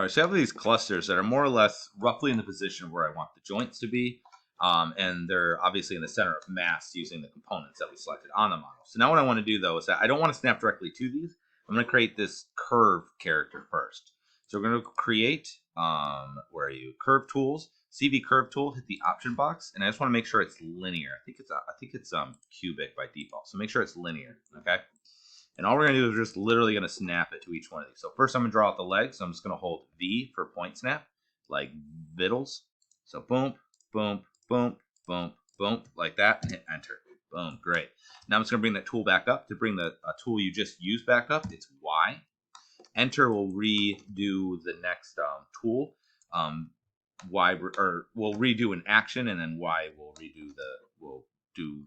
All right, so I have these clusters that are more or less roughly in the position where I want the joints to be. And they're obviously in the center of mass using the components that we selected on the model. So now what I want to do, though, is that I don't want to snap directly to these. I'm going to create this curve character first. So we're going to create, where are you? Curve tools, CV curve tool, hit the option box, and I just want to make sure it's linear. I think it's cubic by default. So make sure it's linear, okay? And all we're going to do is we're just literally going to snap it to each one of these. So first I'm going to draw out the legs. So I'm just going to hold V for point snap, like vittles. So boom, boom, boom, boom, boom, like that, and hit enter. Boom, great. Now I'm just going to bring that tool back up. To bring the tool you just used back up, it's Y. Enter will redo the next tool. Y, or we'll redo an action, and then Y will do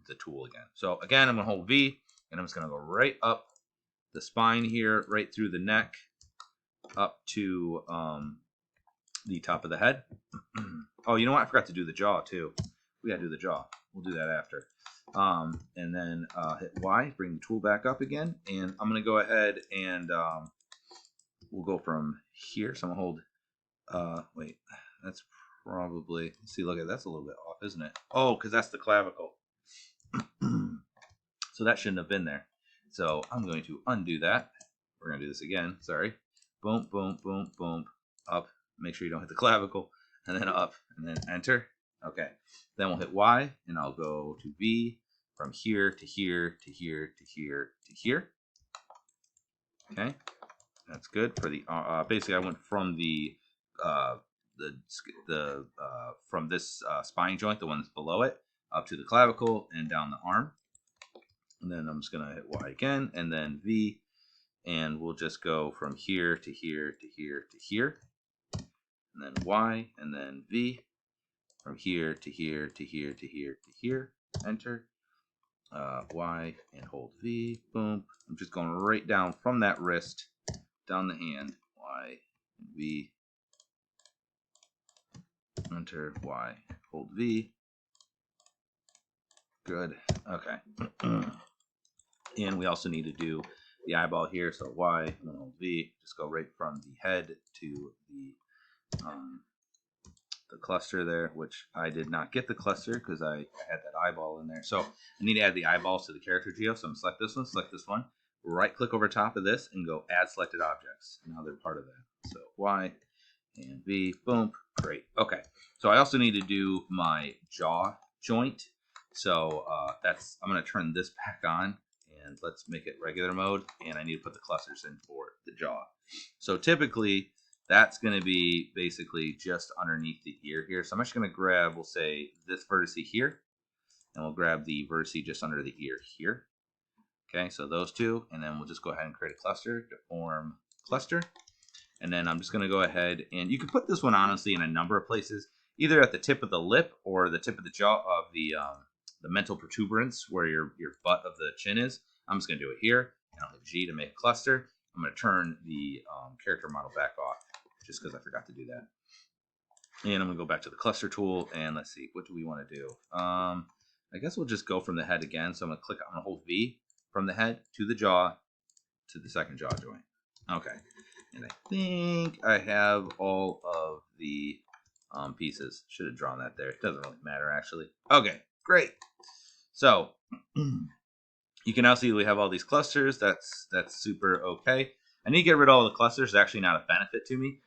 the tool again. So again, I'm going to hold V, and I'm just going to go right up the spine here, right through the neck, up to the top of the head. Oh, you know what? I forgot to do the jaw too. We gotta do the jaw. We'll do that after. And then hit Y, bring the tool back up again, and I'm gonna go ahead and we'll go from here. So I'm gonna hold. Wait, that's probably. See, look at that's a little bit off, isn't it? Oh, because that's the clavicle. So that shouldn't have been there. So I'm going to undo that. We're going to do this again. Sorry. Boom, boom, boom, boom. Up. Make sure you don't hit the clavicle. And then up. And then enter. Okay. Then we'll hit Y. And I'll go to V. From here to here to here to here to here. Okay. That's good. For the basically, I went from from this spine joint, the one that's below it, up to the clavicle and down the arm. And then I'm just going to hit Y again, and then V, and we'll just go from here to here to here to here, and then Y, and then V, from here to here to here to here to here, enter, Y, and hold V, boom. I'm just going right down from that wrist, down the hand, Y, and V, enter, Y, hold V. Good, okay. And we also need to do the eyeball here. So Y, and then hold V. Just go right from the head to the cluster there, which I did not get the cluster because I had that eyeball in there. So I need to add the eyeballs to the character geo. So I'm going to select this one, right click over top of this and go add selected objects. Now they're part of that. So Y and V, boom, great. Okay. So I also need to do my jaw joint. So I'm going to turn this back on. And let's make it regular mode, and I need to put the clusters in for the jaw. So typically, that's going to be basically just underneath the ear here. So I'm just going to grab, we'll say, this vertex here, and we'll grab the vertex just under the ear here. Okay, so those two, and then we'll just go ahead and create a cluster to form cluster. And then I'm just going to go ahead, and you can put this one, honestly, in a number of places, either at the tip of the lip or the tip of the jaw of the mental protuberance where your butt of the chin is. I'm just going to do it here, and I'll hit G to make a cluster. I'm going to turn the character model back off, just because I forgot to do that. And I'm going to go back to the cluster tool, and let's see, what do we want to do? I guess we'll just go from the head again. So I'm going to hold V from the head to the jaw to the second jaw joint. Okay, and I think I have all of the pieces. Should have drawn that there. It doesn't really matter, actually. Okay, great. So you can now see we have all these clusters. That's super okay. I need to get rid of all the clusters. It's actually not a benefit to me.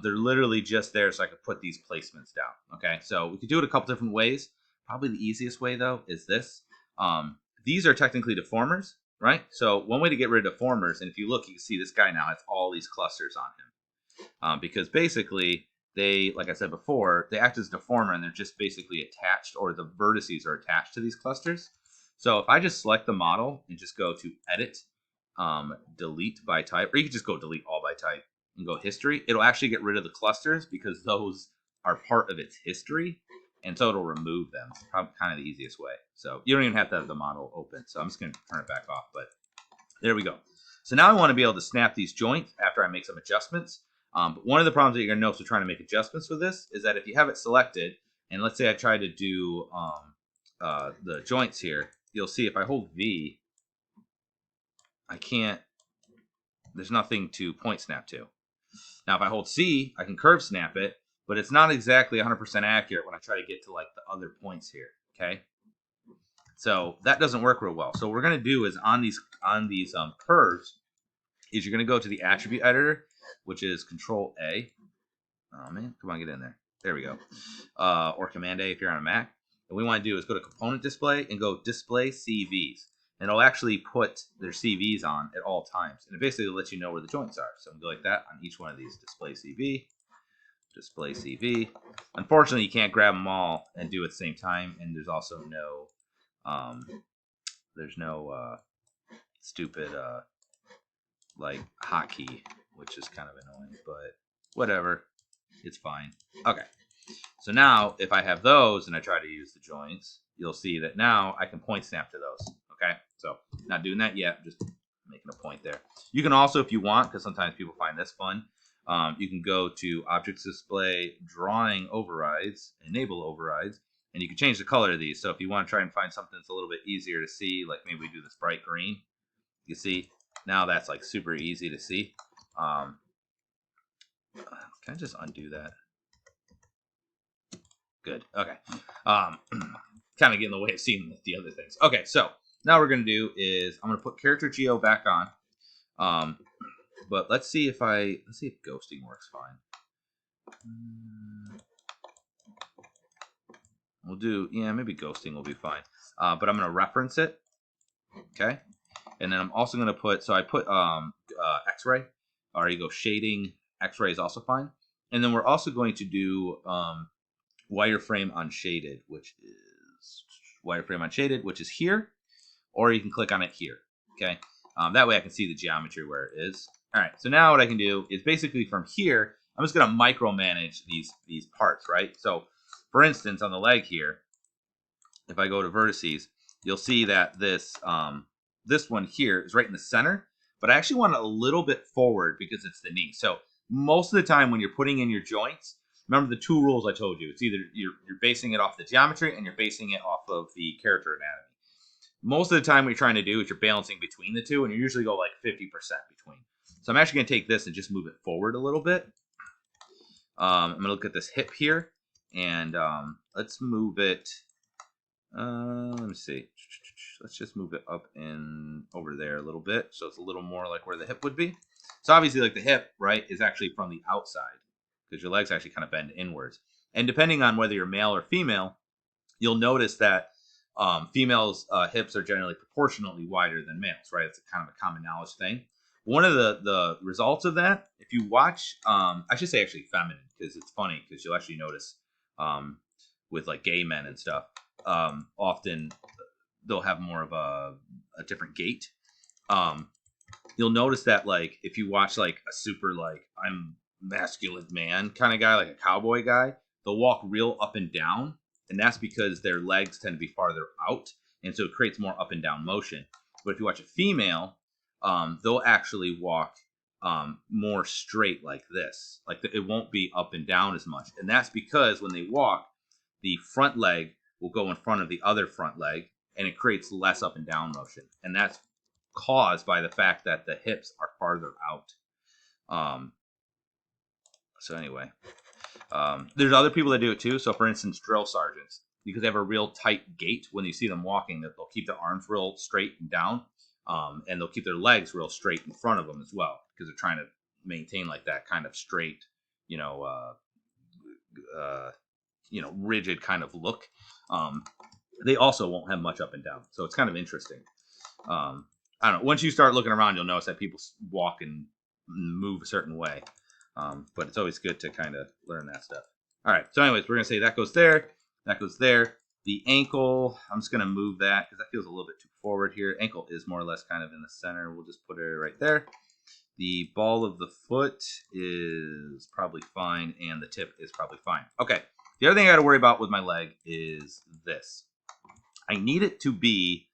They're literally just there so I could put these placements down. Okay, so we could do it a couple different ways. Probably the easiest way, though, is this. These are technically deformers, right? So one way to get rid of deformers, and if you look, you can see this guy now has all these clusters on him. Because basically, they, like I said before, they act as a deformer, and they're just basically attached, or the vertices are attached to these clusters. So if I just select the model and just go to edit, delete by type, or you can just go delete all by type and go history, it'll actually get rid of the clusters because those are part of its history. And so it'll remove them. It's probably kind of the easiest way. So you don't even have to have the model open. So I'm just going to turn it back off. But there we go. So now I want to be able to snap these joints after I make some adjustments. But one of the problems that you're going to notice with trying to make adjustments with this is that if you have it selected, and let's say I try to do the joints here, you'll see if I hold V, I can't, there's nothing to point snap to. Now, if I hold C, I can curve snap it, but it's not exactly 100% accurate when I try to get to like the other points here. Okay, so that doesn't work real well. So what we're gonna do is on these curves, is you're gonna go to the attribute editor, which is Control A. Oh man, come on, get in there. There we go. Or Command A if you're on a Mac. And what we want to do is go to Component Display and go Display CVs. And it'll actually put their CVs on at all times. And it basically lets you know where the joints are. So I'm going to go like that on each one of these. Display CV, Display CV. Unfortunately, you can't grab them all and do it at the same time. And there's also no, stupid like hotkey, which is kind of annoying, but whatever. It's fine. Okay. So now if I have those and I try to use the joints, you'll see that now I can point snap to those. Okay. So not doing that yet, just making a point there. You can also, if you want, because sometimes people find this fun, you can go to Objects Display, Drawing Overrides, Enable Overrides, and you can change the color of these. So if you want to try and find something that's a little bit easier to see, like maybe we do this bright green, you see, now that's like super easy to see. Can I just undo that? Good. Okay. Kind of get in the way of seeing the other things. Okay, so now what we're going to do is I'm going to put character geo back on. But let's see if ghosting works fine. We'll do, yeah, maybe ghosting will be fine. But I'm going to reference it. Okay. And then I'm also going to put, so I put X-ray, or you go shading, X-ray is also fine. And then we're also going to do wireframe unshaded, which is here, or you can click on it here. Okay. That way I can see the geometry where it is. All right. So now what I can do is basically from here, I'm just going to micromanage these parts, right? So for instance, on the leg here, if I go to vertices, you'll see that this one here is right in the center, but I actually want it a little bit forward because it's the knee. So most of the time when you're putting in your joints, remember the two rules I told you. It's either you're basing it off the geometry and you're basing it off of the character anatomy. Most of the time what you're trying to do is you're balancing between the two, and you usually go like 50% between. So I'm actually going to take this and just move it forward a little bit. I'm going to look at this hip here, and let's move it. Let me see. Let's just move it up and over there a little bit, so it's a little more like where the hip would be. So obviously, like the hip, right, is actually from the outside because your legs actually kind of bend inwards. And depending on whether you're male or female, you'll notice that females' hips are generally proportionally wider than males, right? It's kind of a common knowledge thing. One of the results of that, if you watch, I should say actually feminine, because it's funny because you'll actually notice with like gay men and stuff, often they'll have more of a different gait. You'll notice that like if you watch like a super like I'm masculine man kind of guy, like a cowboy guy, they'll walk real up and down, and that's because their legs tend to be farther out, and so it creates more up and down motion. But if you watch a female, they'll actually walk more straight like this. Like it won't be up and down as much, and that's because when they walk, the front leg will go in front of the other front leg, and it creates less up and down motion, and that's caused by the fact that the hips are farther out. So anyway, there's other people that do it too. So for instance, drill sergeants, because they have a real tight gait when you see them walking, that they'll keep their arms real straight and down, and they'll keep their legs real straight in front of them as well, because they're trying to maintain like that kind of straight, rigid kind of look. They also won't have much up and down, so it's kind of interesting. I don't know. Once you start looking around, you'll notice that people walk and move a certain way. But it's always good to kind of learn that stuff. All right. So anyways, we're going to say that goes there. That goes there. The ankle, I'm just going to move that because that feels a little bit too forward here. Ankle is more or less kind of in the center. We'll just put it right there. The ball of the foot is probably fine, and the tip is probably fine. Okay. The other thing I got to worry about with my leg is this. I need it to be,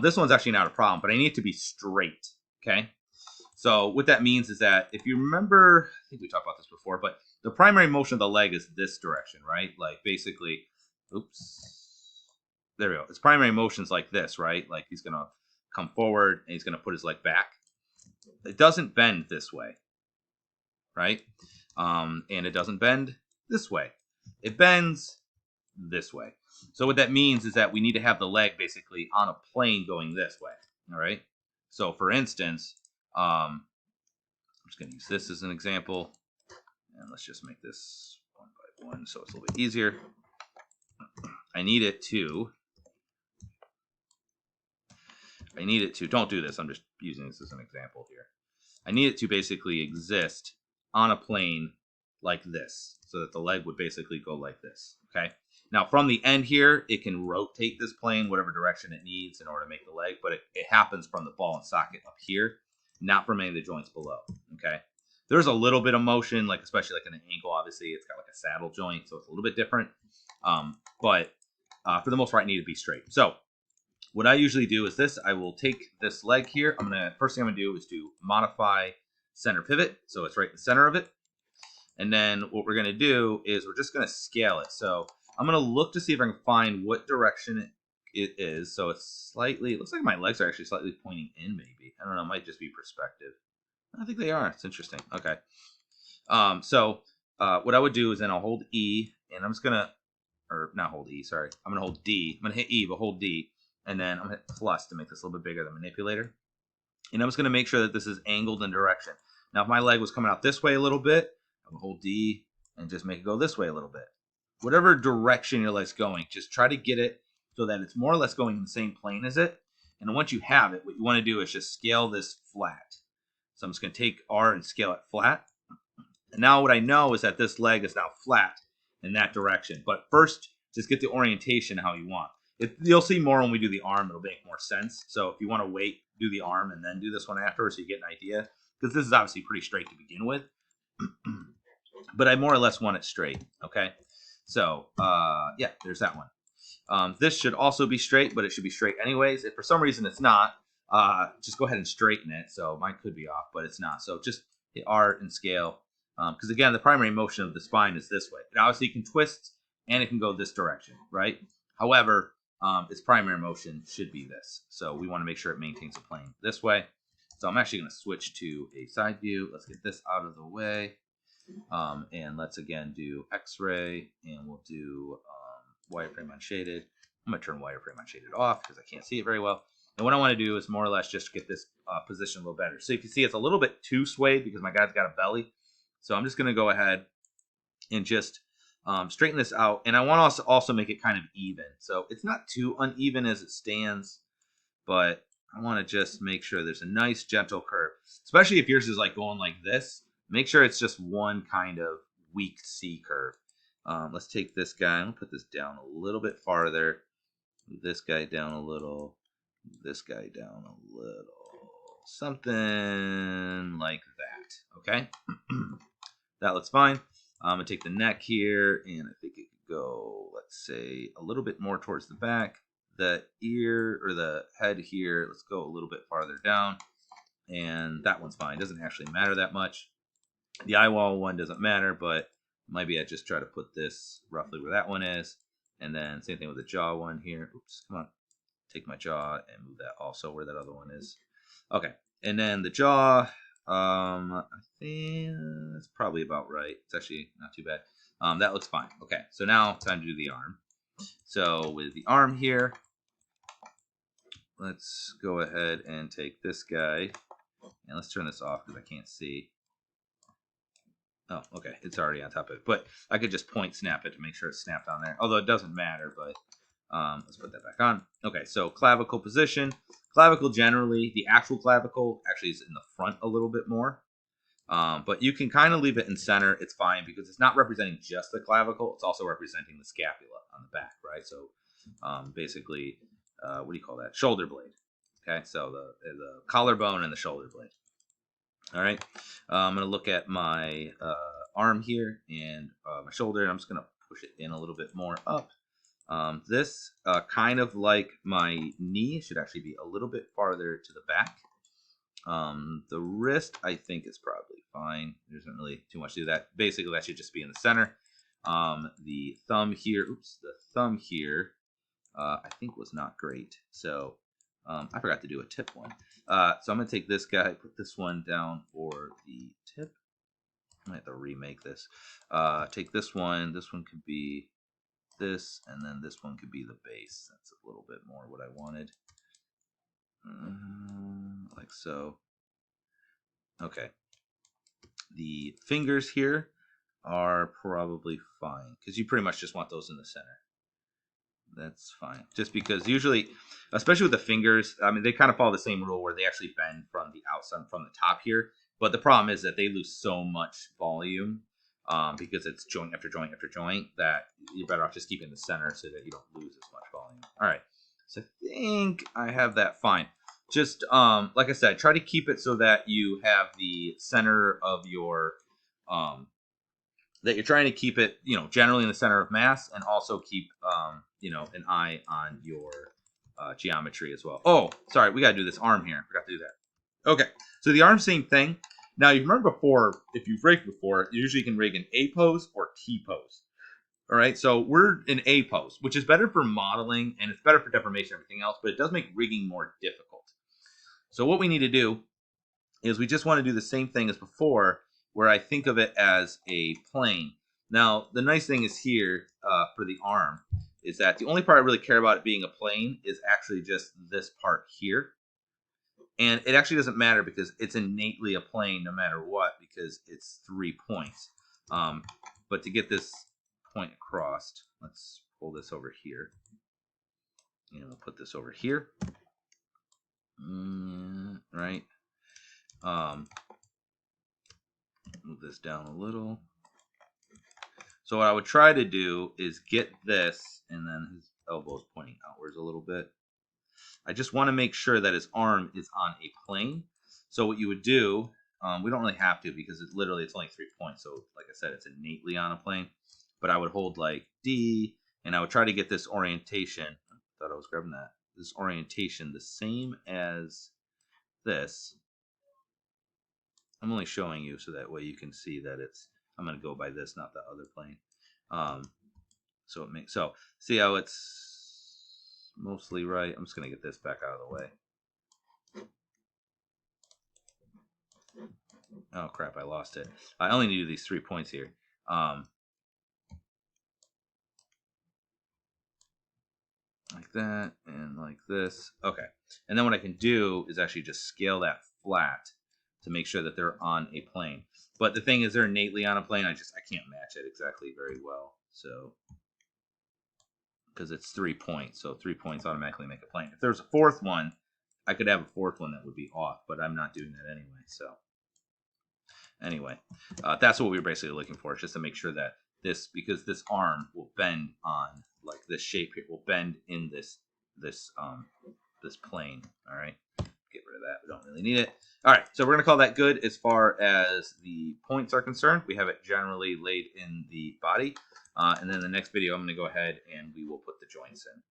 this one's actually not a problem, but I need it to be straight. Okay. So what that means is that if you remember, I think we talked about this before, but the primary motion of the leg is this direction, right? Like basically, there we go. Its primary motion's like this, right? Like he's going to come forward and he's going to put his leg back. It doesn't bend this way, right? and it doesn't bend this way. It bends this way. So what that means is that we need to have the leg basically on a plane going this way. All right. So for instance, I'm just going to use this as an example, and let's just make this 1 by 1 so it's a little bit easier. I need it to, don't do this, I'm just using this as an example here. I need it to basically exist on a plane like this, so that the leg would basically go like this, okay? Now, from the end here, it can rotate this plane whatever direction it needs in order to make the leg, but it happens from the ball and socket up here, not from any of the joints below, okay? There's a little bit of motion, like especially like in an ankle, obviously, it's got like a saddle joint, so it's a little bit different, but for the most part, it needs to be straight. So what I usually do is this. I will take this leg here. First thing I'm gonna do is to modify center pivot, so it's right in the center of it. And then what we're gonna do is we're just gonna scale it. So I'm gonna look to see if I can find what direction it is. So it's slightly, it looks like my legs are actually slightly pointing in, maybe. I don't know, it might just be perspective. I think they are. It's interesting. Okay. So what I would do is then I'll hold E, and I'm just gonna, or not hold E, sorry. I'm gonna hold D. I'm gonna hit E, but hold D. And then I'm going to hit plus to make this a little bit bigger, the manipulator. And I'm just going to make sure that this is angled in direction. Now, if my leg was coming out this way a little bit, I would hold D and just make it go this way a little bit. Whatever direction your leg's going, just try to get it so that it's more or less going in the same plane as it. And once you have it, what you want to do is just scale this flat. So I'm just going to take R and scale it flat. And now what I know is that this leg is now flat in that direction. But first, just get the orientation how you want. You'll see more when we do the arm. It'll make more sense. So if you want to wait, do the arm, and then do this one after so you get an idea. Because this is obviously pretty straight to begin with. But I more or less want it straight. Okay? So, yeah, there's that one. This should also be straight, but it should be straight anyways. If for some reason it's not, just go ahead and straighten it. So mine could be off, but it's not. So just hit R and scale. Because again, the primary motion of the spine is this way. It obviously can twist, and it can go this direction, right? However, its primary motion should be this. So we want to make sure it maintains a plane this way. So I'm actually going to switch to a side view. Let's get this out of the way. And let's again do X-ray, and we'll do wireframe unshaded. I'm going to turn wireframe unshaded off because I can't see it very well. And what I want to do is more or less just get this position a little better. So you can see it's a little bit too swayed because my guy's got a belly. So I'm just going to go ahead and just straighten this out. And I want to also make it kind of even. So it's not too uneven as it stands, but I want to just make sure there's a nice gentle curve. Especially if yours is like going like this. Make sure it's just one kind of weak C curve. Let's take this guy. I'm going to put this down a little bit farther. Move this guy down a little. Move this guy down a little. Something like that. Okay? That looks fine. I'm going to take the neck here, and I think it could go, let's say, a little bit more towards the back. The ear, or the head here, let's go a little bit farther down. And that one's fine. It doesn't actually matter that much. The eye wall one doesn't matter, but maybe I just try to put this roughly where that one is. And then same thing with the jaw one here. Oops, come on. Take my jaw and move that also where that other one is. Okay, and then the jaw, I think that's probably about right. It's actually not too bad. That looks fine. Okay, so now time to do the arm. So with the arm here, let's go ahead and take this guy, and let's turn this off because I can't see. Oh, okay, it's already on top of it. But I could just point snap it to make sure it's snapped on there. Although it doesn't matter, but let's put that back on. Okay, so clavicle position. Clavicle generally, the actual clavicle actually is in the front a little bit more. But you can kind of leave it in center. It's fine because it's not representing just the clavicle. It's also representing the scapula on the back, right? So basically, what do you call that? Shoulder blade. Okay, so the collarbone and the shoulder blade. All right, I'm going to look at my arm here and my shoulder, and I'm just going to push it in a little bit more up. This, kind of like my knee, should actually be a little bit farther to the back. The wrist, I think, is probably fine. There isn't really too much to do that. Basically, that should just be in the center. The thumb here, I think was not great. So I forgot to do a tip one. So I'm going to take this guy, put this one down for the tip. I have to remake this. Take this one. This one could be this, and then this one could be the base. That's a little bit more what I wanted. Like so. Okay. The fingers here are probably fine because you pretty much just want those in the center. That's fine. Just because usually, especially with the fingers, I mean, they kind of follow the same rule where they actually bend from the outside, from the top here. But the problem is that they lose so much volume because it's joint after joint after joint that you're better off just keeping the center so that you don't lose as much volume. All right. So I think I have that fine. Just like I said, try to keep it so that you have the center of your that you're trying to keep it, generally in the center of mass, and also keep, an eye on your geometry as well. Oh, sorry, we got to do this arm here. Forgot to do that. Okay, so the arm, same thing. Now, you remember before, if you've rigged before, you usually can rig in A pose or T pose. All right, so we're in A pose, which is better for modeling, and it's better for deformation and everything else, but it does make rigging more difficult. So what we need to do is we just want to do the same thing as before, where I think of it as a plane. Now, the nice thing is here for the arm is that the only part I really care about it being a plane is actually just this part here. And it actually doesn't matter because it's innately a plane no matter what, because it's 3 points. But to get this point across, let's pull this over here. And we'll put this over here. Right. Move this down a little. So what I would try to do is get this, and then his elbow is pointing outwards a little bit. I just want to make sure that his arm is on a plane. So what you would do, we don't really have to because it's only 3 points. So like I said, it's innately on a plane. But I would hold like D, and I would try to get this orientation. I thought I was grabbing that. This orientation the same as this. I'm only showing you so that way you can see that I'm going to go by this, not the other plane. So see how it's mostly right. I'm just going to get this back out of the way. Oh crap, I lost it. I only need these 3 points here. Like that and like this. Okay. And then what I can do is actually just scale that flat to make sure that they're on a plane. But the thing is, they're innately on a plane. I can't match it exactly very well. So, because it's 3 points, so 3 points automatically make a plane. If there's a fourth one, I could have a fourth one that would be off, but I'm not doing that anyway. So, anyway, that's what we were basically looking for, just to make sure that because this arm will bend on like this shape here, will bend in this plane. All right. Get rid of that. We don't really need it. All right, so we're going to call that good as far as the points are concerned. We have it generally laid in the body. And then the next video, I'm going to go ahead and we will put the joints in.